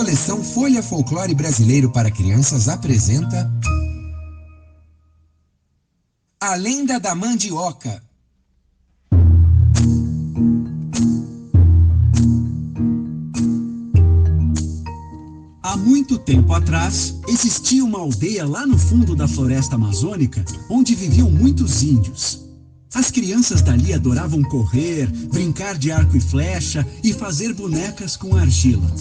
coleção Folha Folclore Brasileiro para Crianças apresenta A Lenda da Mandioca. Há muito tempo atrás, existia uma aldeia lá no fundo da floresta amazônica, onde viviam muitos índios. As crianças dali adoravam correr, brincar de arco e flecha e fazer bonecas com argila.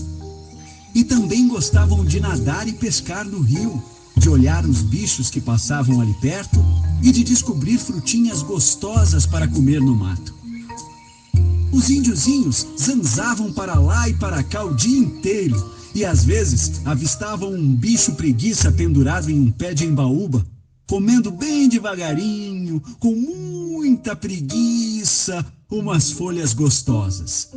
E também gostavam de nadar e pescar no rio, de olhar os bichos que passavam ali perto e de descobrir frutinhas gostosas para comer no mato. Os índiozinhos zanzavam para lá e para cá o dia inteiro e às vezes avistavam um bicho preguiça pendurado em um pé de embaúba, comendo bem devagarinho, com muita preguiça, umas folhas gostosas.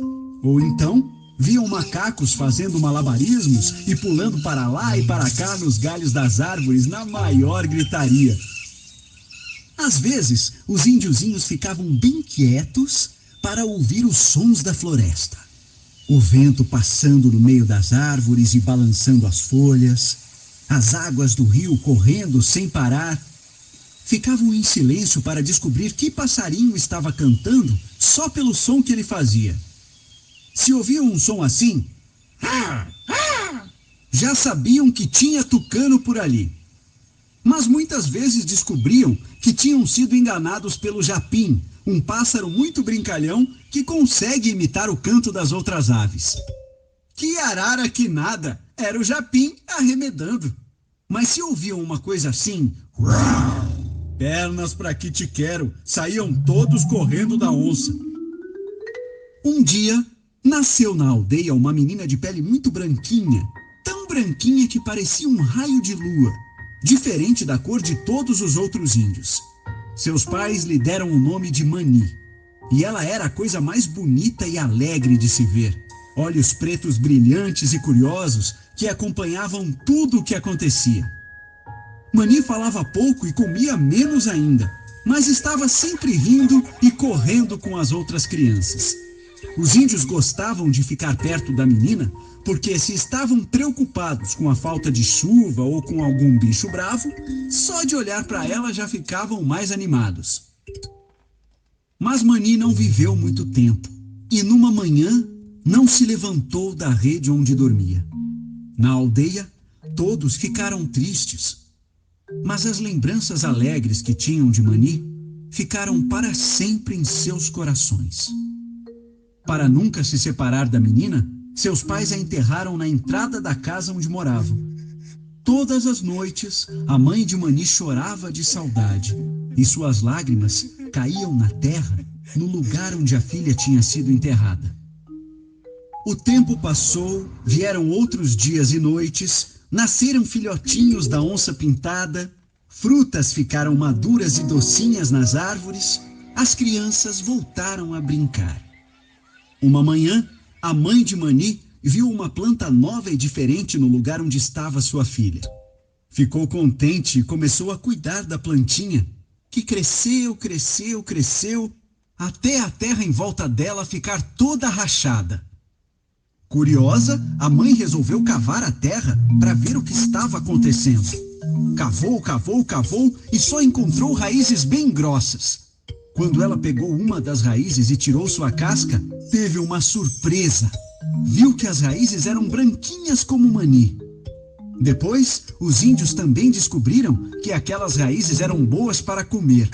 Ou então, viam macacos fazendo malabarismos e pulando para lá e para cá nos galhos das árvores na maior gritaria. Às vezes, os índiozinhos ficavam bem quietos para ouvir os sons da floresta. O vento passando no meio das árvores e balançando as folhas, as águas do rio correndo sem parar. Ficavam em silêncio para descobrir que passarinho estava cantando só pelo som que ele fazia. Se ouviam um som assim, já sabiam que tinha tucano por ali. Mas muitas vezes descobriam que tinham sido enganados pelo japim, um pássaro muito brincalhão que consegue imitar o canto das outras aves. Que arara que nada, era o japim arremedando. Mas se ouviam uma coisa assim, pernas pra que te quero, saíam todos correndo da onça. Um dia, nasceu na aldeia uma menina de pele muito branquinha, tão branquinha que parecia um raio de lua, diferente da cor de todos os outros índios. Seus pais lhe deram o nome de Mani, e ela era a coisa mais bonita e alegre de se ver. Olhos pretos brilhantes e curiosos que acompanhavam tudo o que acontecia. Mani falava pouco e comia menos ainda, mas estava sempre rindo e correndo com as outras crianças. Os índios gostavam de ficar perto da menina porque, se estavam preocupados com a falta de chuva ou com algum bicho bravo, só de olhar para ela já ficavam mais animados. Mas Mani não viveu muito tempo e, numa manhã, não se levantou da rede onde dormia. Na aldeia, todos ficaram tristes, mas as lembranças alegres que tinham de Mani ficaram para sempre em seus corações. Para nunca se separar da menina, seus pais a enterraram na entrada da casa onde moravam. Todas as noites, a mãe de Mani chorava de saudade e suas lágrimas caíam na terra, no lugar onde a filha tinha sido enterrada. O tempo passou, vieram outros dias e noites, nasceram filhotinhos da onça pintada, frutas ficaram maduras e docinhas nas árvores, as crianças voltaram a brincar. Uma manhã, a mãe de Mani viu uma planta nova e diferente no lugar onde estava sua filha. Ficou contente e começou a cuidar da plantinha, que cresceu, até a terra em volta dela ficar toda rachada. Curiosa, a mãe resolveu cavar a terra para ver o que estava acontecendo. Cavou e só encontrou raízes bem grossas. Quando ela pegou uma das raízes e tirou sua casca, teve uma surpresa. Viu que as raízes eram branquinhas como Mani. Depois, os índios também descobriram que aquelas raízes eram boas para comer.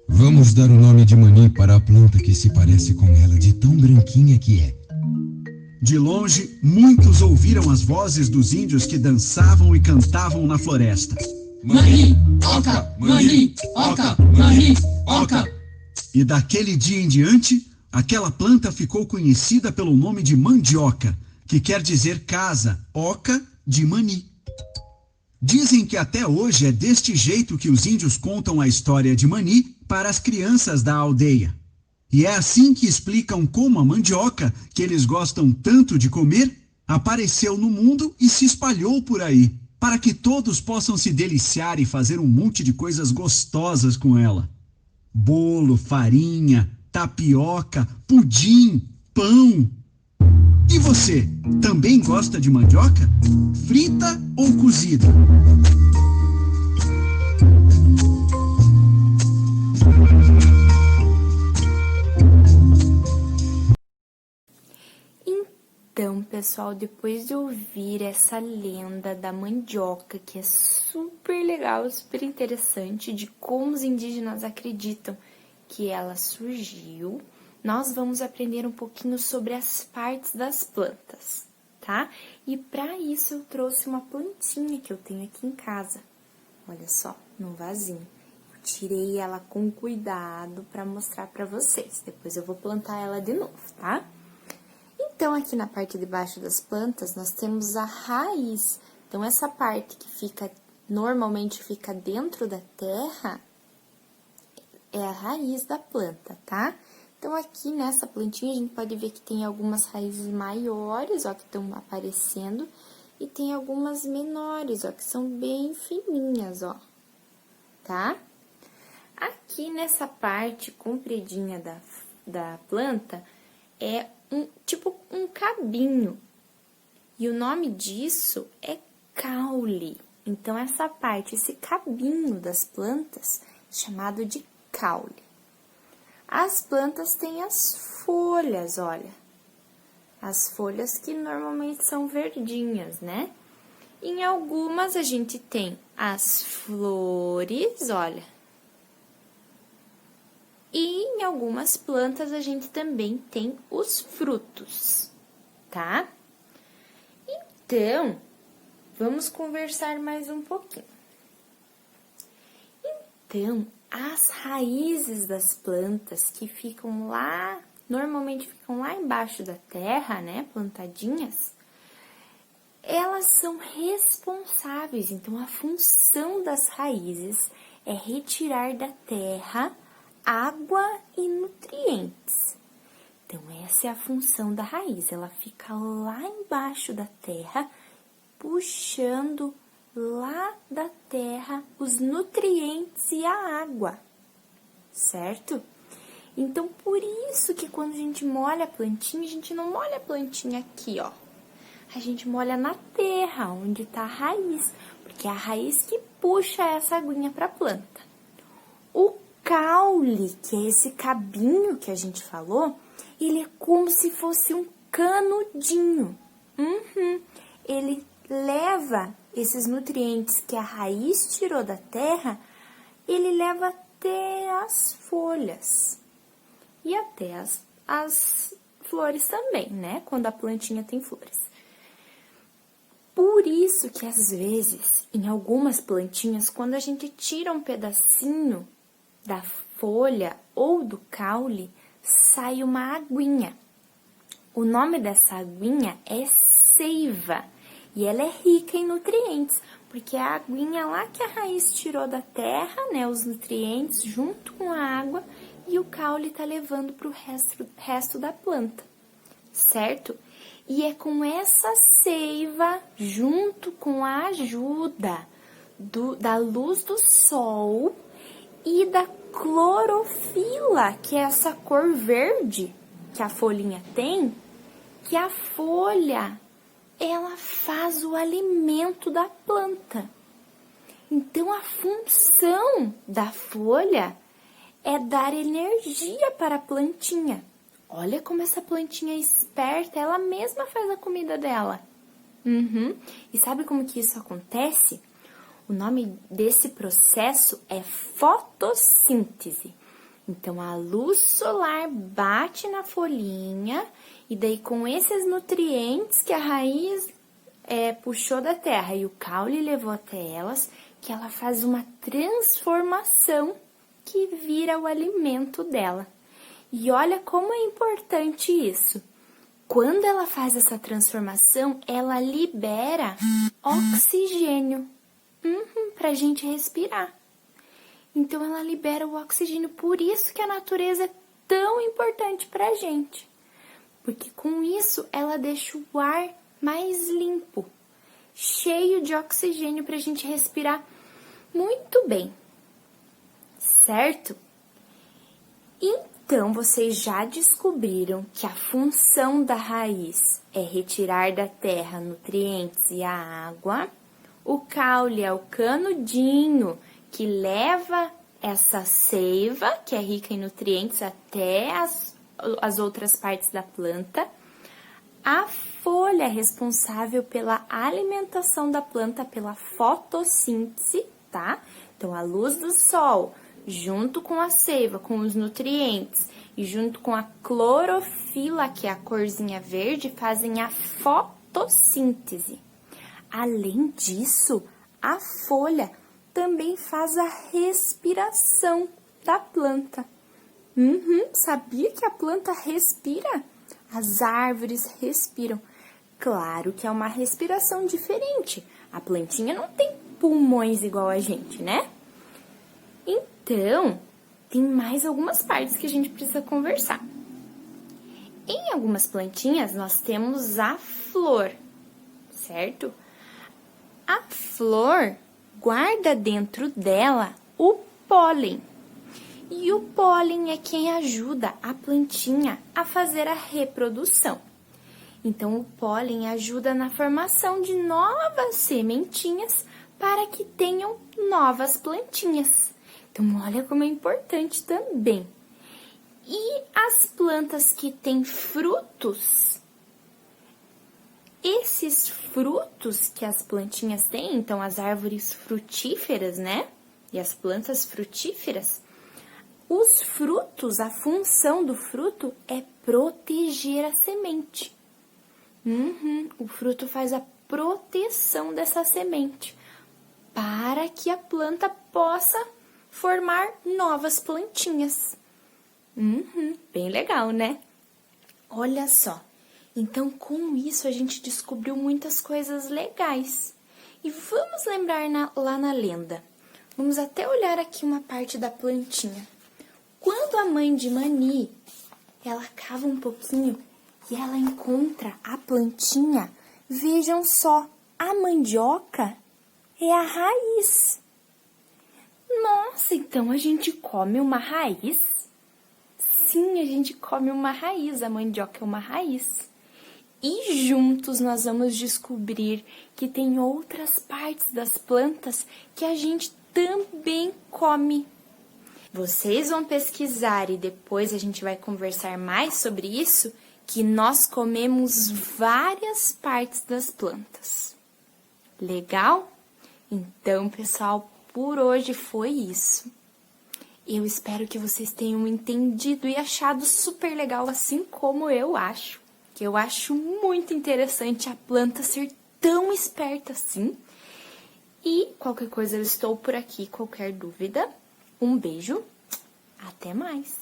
Vamos dar o nome de Mani para a planta que se parece com ela, de tão branquinha que é. De longe, muitos ouviram as vozes dos índios que dançavam e cantavam na floresta. Mani, oca, Mani, oca, Mani, oca. E daquele dia em diante, aquela planta ficou conhecida pelo nome de mandioca, que quer dizer casa, oca, de Mani. Dizem que até hoje é deste jeito que os índios contam a história de Mani para as crianças da aldeia. E é assim que explicam como a mandioca, que eles gostam tanto de comer, apareceu no mundo e se espalhou por aí, para que todos possam se deliciar e fazer um monte de coisas gostosas com ela. Bolo, farinha, tapioca, pudim, pão. E você, também também gosta de mandioca? Frita ou cozida? Então, pessoal, depois de ouvir essa lenda da mandioca, que é super legal, super interessante, de como os indígenas acreditam que ela surgiu, nós vamos aprender um pouquinho sobre as partes das plantas, tá? E para isso eu trouxe uma plantinha que eu tenho aqui em casa. Olha só, num vasinho. Eu tirei ela com cuidado para mostrar para vocês. Depois eu vou plantar ela de novo, tá? Então, aqui na parte de baixo das plantas, nós temos a raiz. Então, essa parte que normalmente fica dentro da terra, é a raiz da planta, tá? Então, aqui nessa plantinha, a gente pode ver que tem algumas raízes maiores, ó, que estão aparecendo, e tem algumas menores, ó, que são bem fininhas, ó, tá? Aqui nessa parte compridinha da planta, é tipo um cabinho. E o nome disso é caule. Então, essa parte, esse cabinho das plantas, é chamado de caule. As plantas têm as folhas, olha. As folhas que normalmente são verdinhas, né? Em algumas, a gente tem as flores, olha. E em algumas plantas a gente também tem os frutos, tá? Então, vamos conversar mais um pouquinho. Então, as raízes das plantas que ficam lá, normalmente ficam lá embaixo da terra, né, plantadinhas, elas são responsáveis. Então, a função das raízes é retirar da terra água e nutrientes. Então, essa é a função da raiz. Ela fica lá embaixo da terra, puxando lá da terra os nutrientes e a água, certo? Então, por isso que quando a gente molha a plantinha, a gente não molha a plantinha aqui, ó. A gente molha na terra, onde tá a raiz, porque é a raiz que puxa essa aguinha pra planta. O caule, que é esse cabinho que a gente falou, ele é como se fosse um canudinho. Ele leva esses nutrientes que a raiz tirou da terra, ele leva até as folhas e até as flores também, né? Quando a plantinha tem flores. Por isso que, às vezes, em algumas plantinhas, quando a gente tira um pedacinho da folha ou do caule, sai uma aguinha. O nome dessa aguinha é seiva e ela é rica em nutrientes, porque é a aguinha lá que a raiz tirou da terra, né, os nutrientes junto com a água, e o caule tá levando para o resto da planta, certo? E é com essa seiva, junto com a ajuda da luz do sol e da clorofila, que é essa cor verde que a folhinha tem, que a folha, ela faz o alimento da planta. Então, a função da folha é dar energia para a plantinha. Olha como essa plantinha é esperta, ela mesma faz a comida dela. E sabe como que isso acontece? O nome desse processo é fotossíntese. Então, a luz solar bate na folhinha e daí com esses nutrientes que a raiz puxou da terra e o caule levou até elas, que ela faz uma transformação que vira o alimento dela. E olha como é importante isso. Quando ela faz essa transformação, ela libera oxigênio para a gente respirar. Então, ela libera o oxigênio, por isso que a natureza é tão importante para a gente. Porque com isso, ela deixa o ar mais limpo, cheio de oxigênio para a gente respirar muito bem, certo? Então, vocês já descobriram que a função da raiz é retirar da terra nutrientes e a água. O caule é o canudinho que leva essa seiva, que é rica em nutrientes, até as outras partes da planta. A folha é responsável pela alimentação da planta, pela fotossíntese, tá? Então, a luz do sol, junto com a seiva, com os nutrientes, e junto com a clorofila, que é a corzinha verde, fazem a fotossíntese. Além disso, a folha também faz a respiração da planta. Sabia que a planta respira? As árvores respiram. Claro que é uma respiração diferente. A plantinha não tem pulmões igual a gente, né? Então, tem mais algumas partes que a gente precisa conversar. Em algumas plantinhas, nós temos a flor, certo? A flor guarda dentro dela o pólen. E o pólen é quem ajuda a plantinha a fazer a reprodução. Então, o pólen ajuda na formação de novas sementinhas para que tenham novas plantinhas. Então, olha como é importante também. E as plantas que têm frutos, esses frutos que as plantinhas têm, então as árvores frutíferas, né? E as plantas frutíferas, os frutos, a função do fruto é proteger a semente. O fruto faz a proteção dessa semente para que a planta possa formar novas plantinhas. Bem legal, né? Olha só. Então, com isso, a gente descobriu muitas coisas legais. E vamos lembrar lá na lenda. Vamos até olhar aqui uma parte da plantinha. Quando a mãe de Mani, ela cava um pouquinho e ela encontra a plantinha, vejam só, a mandioca é a raiz. Nossa, então a gente come uma raiz? Sim, a gente come uma raiz, a mandioca é uma raiz. E juntos nós vamos descobrir que tem outras partes das plantas que a gente também come. Vocês vão pesquisar e depois a gente vai conversar mais sobre isso, que nós comemos várias partes das plantas. Legal? Então, pessoal, por hoje foi isso. Eu espero que vocês tenham entendido e achado super legal, assim como eu acho. Que eu acho muito interessante a planta ser tão esperta assim. E qualquer coisa eu estou por aqui, qualquer dúvida. Um beijo, até mais!